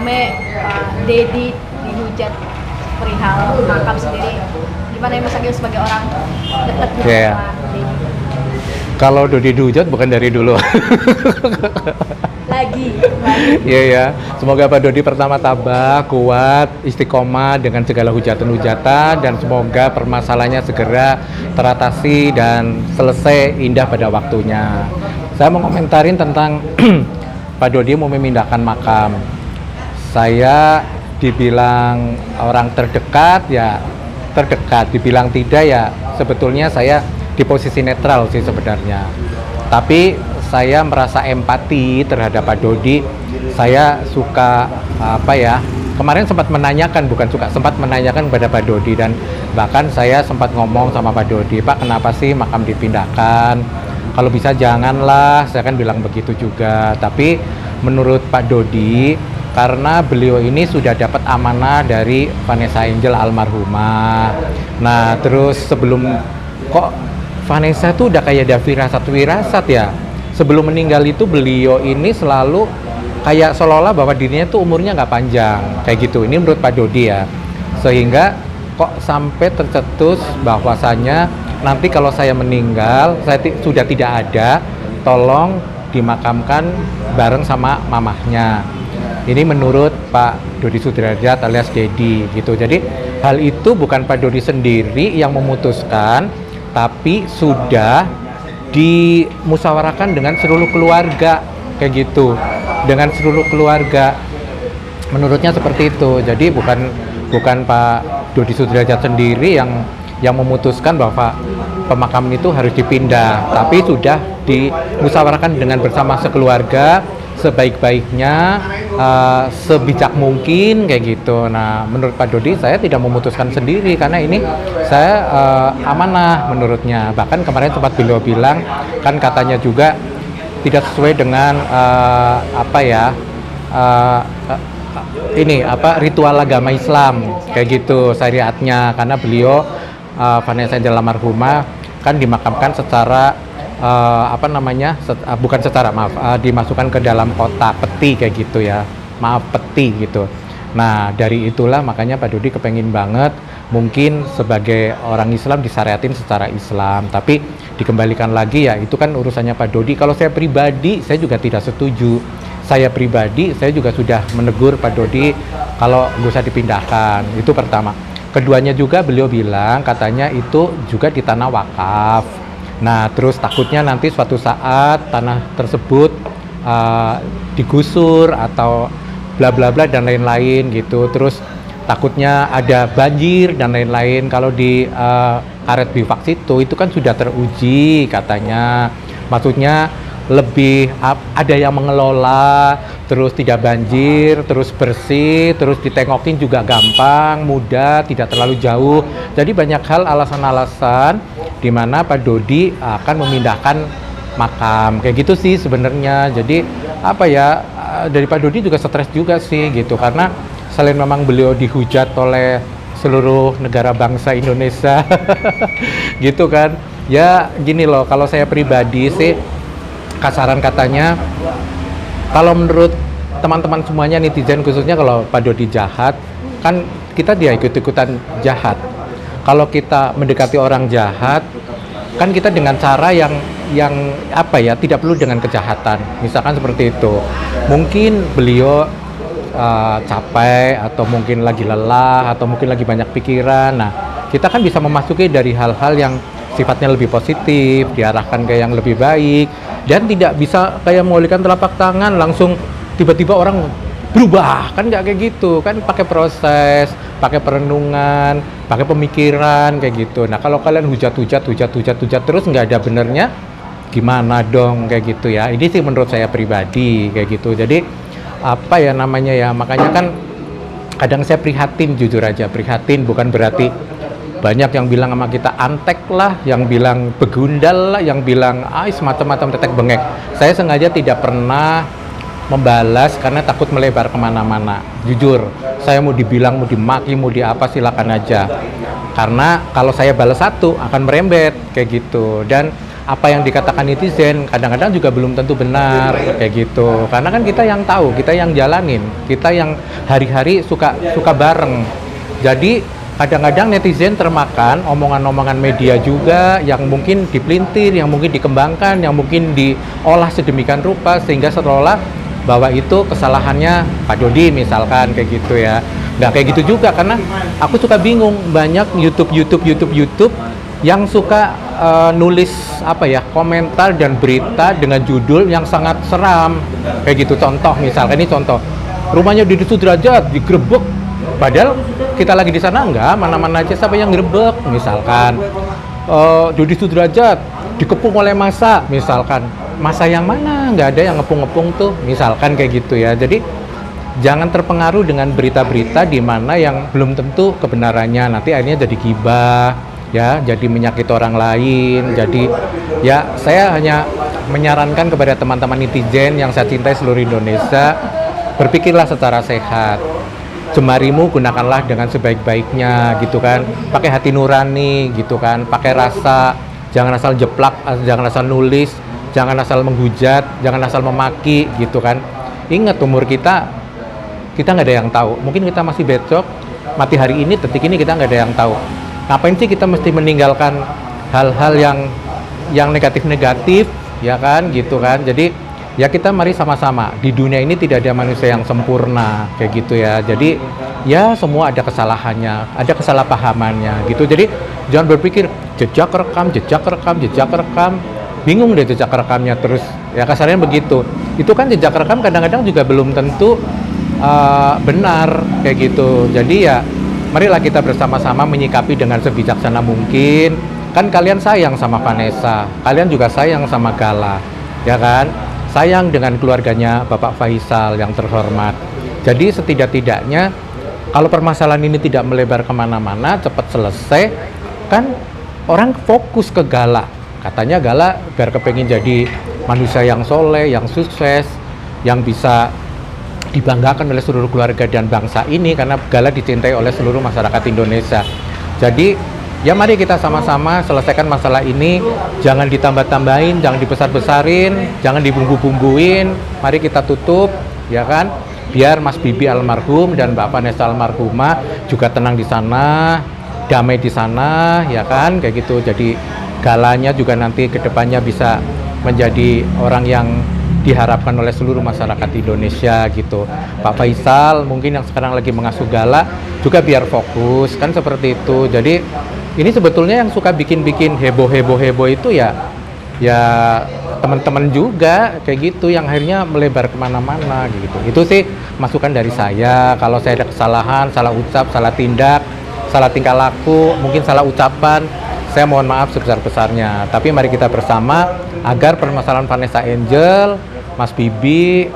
rame Dedi dihujat perihal makam sendiri. Gimana ya Mas Agil sebagai orang dekat dengan Yeah. Dedi? Kalau Dodi dihujat bukan dari dulu. Lagi. Iya ya. Semoga Pak Dodi pertama tabah, kuat, istiqomah dengan segala hujatan-hujatan dan semoga permasalahannya segera teratasi dan selesai indah pada waktunya. Saya mau komentarin tentang Pak Dodi mau memindahkan makam. Saya dibilang orang terdekat ya terdekat, dibilang tidak ya sebetulnya saya di posisi netral sih sebenarnya. Tapi saya merasa empati terhadap Pak Dodi. Saya suka kemarin sempat menanyakan, sempat menanyakan kepada Pak Dodi dan bahkan saya sempat ngomong sama Pak Dodi, Pak kenapa sih makam dipindahkan? Kalau bisa janganlah, saya kan bilang begitu juga. Tapi menurut Pak Dodi, karena beliau ini sudah dapat amanah dari Vanessa Angel almarhumah. Nah terus sebelum kok Vanessa tuh udah kayak ada firasat ya. Sebelum meninggal itu beliau ini selalu kayak seolah-olah bahwa dirinya tuh umurnya nggak panjang kayak gitu. Ini menurut Pak Dodi ya. Sehingga kok sampai tercetus bahwasanya nanti kalau saya meninggal saya sudah tidak ada, tolong dimakamkan bareng sama mamahnya. Ini menurut Pak Dodi Sudrajat alias Dedi gitu. Jadi hal itu bukan Pak Dodi sendiri yang memutuskan, tapi sudah dimusyawarahkan dengan seluruh keluarga kayak gitu, dengan seluruh keluarga menurutnya seperti itu. Jadi bukan Pak Dodi Sudrajat sendiri yang memutuskan bahwa pemakaman itu harus dipindah, tapi sudah dimusyawarahkan dengan bersama sekeluarga sebaik-baiknya, sebijak mungkin kayak gitu. Nah, menurut Pak Dodi saya tidak memutuskan sendiri karena ini saya amanah menurutnya. Bahkan kemarin sempat beliau bilang kan katanya juga tidak sesuai dengan ritual agama Islam kayak gitu syariatnya, karena beliau Vanessa Angel almarhumah kan dimakamkan secara dimasukkan ke dalam kotak peti kayak gitu ya, peti gitu. Nah dari itulah makanya Pak Dodi kepengin banget mungkin sebagai orang Islam disyariatin secara Islam, tapi dikembalikan lagi ya itu kan urusannya Pak Dodi. Kalau saya pribadi saya juga tidak setuju. Saya pribadi saya juga sudah menegur Pak Dodi kalau nggak usah dipindahkan, itu pertama. Keduanya juga beliau bilang katanya itu juga di tanah wakaf. Nah, terus takutnya nanti suatu saat tanah tersebut digusur atau bla bla bla dan lain-lain gitu. Terus takutnya ada banjir dan lain-lain. Kalau di karet bivak itu kan sudah teruji katanya. Maksudnya lebih ada yang mengelola, terus tidak banjir, terus bersih, terus ditengokin juga gampang, mudah, tidak terlalu jauh. Jadi banyak hal alasan-alasan di mana Pak Dodi akan memindahkan makam kayak gitu sih sebenarnya. Jadi dari Pak Dodi juga stres juga sih gitu, karena selain memang beliau dihujat oleh seluruh negara bangsa Indonesia gitu kan ya. Gini loh, kalau saya pribadi sih kasaran katanya, kalau menurut teman-teman semuanya netizen khususnya, kalau Pak Dodi jahat kan kita dia ikut-ikutan jahat. Kalau kita mendekati orang jahat kan kita dengan cara yang tidak perlu dengan kejahatan, misalkan seperti itu. Mungkin beliau capek atau mungkin lagi lelah atau mungkin lagi banyak pikiran. Nah kita kan bisa memasuki dari hal-hal yang sifatnya lebih positif, diarahkan ke yang lebih baik, dan tidak bisa kayak mengulikan telapak tangan langsung tiba-tiba orang berubah, kan nggak kayak gitu, kan pakai proses, pakai perenungan, pakai pemikiran kayak gitu. Nah kalau kalian hujat terus nggak ada benernya, gimana dong kayak gitu ya. Ini sih menurut saya pribadi kayak gitu. Jadi makanya kan kadang saya prihatin, jujur aja prihatin, bukan berarti banyak yang bilang sama kita antek lah, yang bilang begundal lah, yang bilang semacam-macam tetek bengek. Saya sengaja tidak pernah membalas karena takut melebar kemana-mana. Jujur, saya mau dibilang, mau dimaki, mau diapa silakan aja. Karena kalau saya balas satu akan merembet kayak gitu. Dan apa yang dikatakan netizen kadang-kadang juga belum tentu benar kayak gitu. Karena kan kita yang tahu, kita yang jalanin, kita yang hari-hari suka bareng. Jadi kadang-kadang netizen termakan omongan-omongan media juga yang mungkin dipelintir, yang mungkin dikembangkan, yang mungkin diolah sedemikian rupa sehingga seolah bahwa itu kesalahannya Pak Dodi misalkan kayak gitu ya. Nggak kayak gitu juga, karena aku suka bingung, banyak YouTube yang suka nulis apa ya, komentar dan berita dengan judul yang sangat seram kayak gitu. Contoh misalkan, ini contoh, rumahnya Deddy Sudrajat digerebek, padahal kita lagi di sana enggak, mana-mana aja siapa yang gerebek misalkan. Deddy Sudrajat dikepung oleh massa misalkan, massa yang mana, nggak ada yang ngepung-ngepung tuh misalkan kayak gitu ya. Jadi jangan terpengaruh dengan berita-berita di mana yang belum tentu kebenarannya, nanti akhirnya jadi gibah ya, jadi menyakiti orang lain. Jadi ya saya hanya menyarankan kepada teman-teman netizen yang saya cintai seluruh Indonesia, berpikirlah secara sehat. Jemarimu gunakanlah dengan sebaik-baiknya gitu kan, pakai hati nurani gitu kan, pakai rasa, jangan asal jeplak, jangan asal nulis, jangan asal menghujat, jangan asal memaki gitu kan. Ingat, umur kita nggak ada yang tahu, mungkin kita masih besok mati hari ini, detik ini, kita nggak ada yang tahu. Ngapain sih kita mesti meninggalkan hal-hal yang negatif-negatif ya kan gitu kan. Jadi ya kita mari sama-sama, di dunia ini tidak ada manusia yang sempurna kayak gitu ya. Jadi ya semua ada kesalahannya, ada kesalahpahamannya gitu. Jadi jangan berpikir jejak rekam, bingung deh jejak rekamnya terus ya, kasarnya begitu. Itu kan jejak rekam kadang-kadang juga belum tentu benar kayak gitu. Jadi ya marilah kita bersama-sama menyikapi dengan sebijaksana mungkin. Kan kalian sayang sama Vanessa, kalian juga sayang sama Gala ya kan, sayang dengan keluarganya Bapak Faisal yang terhormat. Jadi setidak-tidaknya kalau permasalahan ini tidak melebar kemana-mana, cepat selesai, kan orang fokus ke Gala. Katanya Gala biar kepengin jadi manusia yang soleh, yang sukses, yang bisa dibanggakan oleh seluruh keluarga dan bangsa ini, karena Gala dicintai oleh seluruh masyarakat Indonesia. Jadi ya mari kita sama-sama selesaikan masalah ini, jangan ditambah-tambahin, jangan dibesar-besarin, jangan dibumbu-bumbuin. Mari kita tutup ya kan, biar Mas Bibi almarhum dan Mbak Vanessa almarhumah juga tenang di sana, damai di sana ya kan kayak gitu. Jadi Galanya juga nanti kedepannya bisa menjadi orang yang diharapkan oleh seluruh masyarakat Indonesia gitu. Pak Faisal mungkin yang sekarang lagi mengasuh Gala juga biar fokus kan seperti itu. Jadi ini sebetulnya yang suka bikin heboh itu ya teman-teman juga kayak gitu, yang akhirnya melebar kemana-mana gitu. Itu sih masukan dari saya. Kalau saya ada kesalahan, salah ucap, salah tindak, salah tingkah laku, mungkin salah ucapan, saya mohon maaf sebesar-besarnya. Tapi mari kita bersama agar permasalahan Vanessa Angel, Mas Bibi,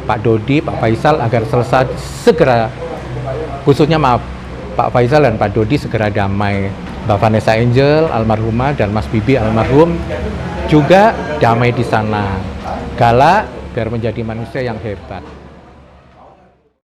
Pak Dodi, Pak Faisal agar selesai segera, khususnya maaf Pak Faisal dan Pak Dodi segera damai. Mbak Vanessa Angel almarhumah dan Mas Bibi almarhum juga damai di sana. Gala biar menjadi manusia yang hebat.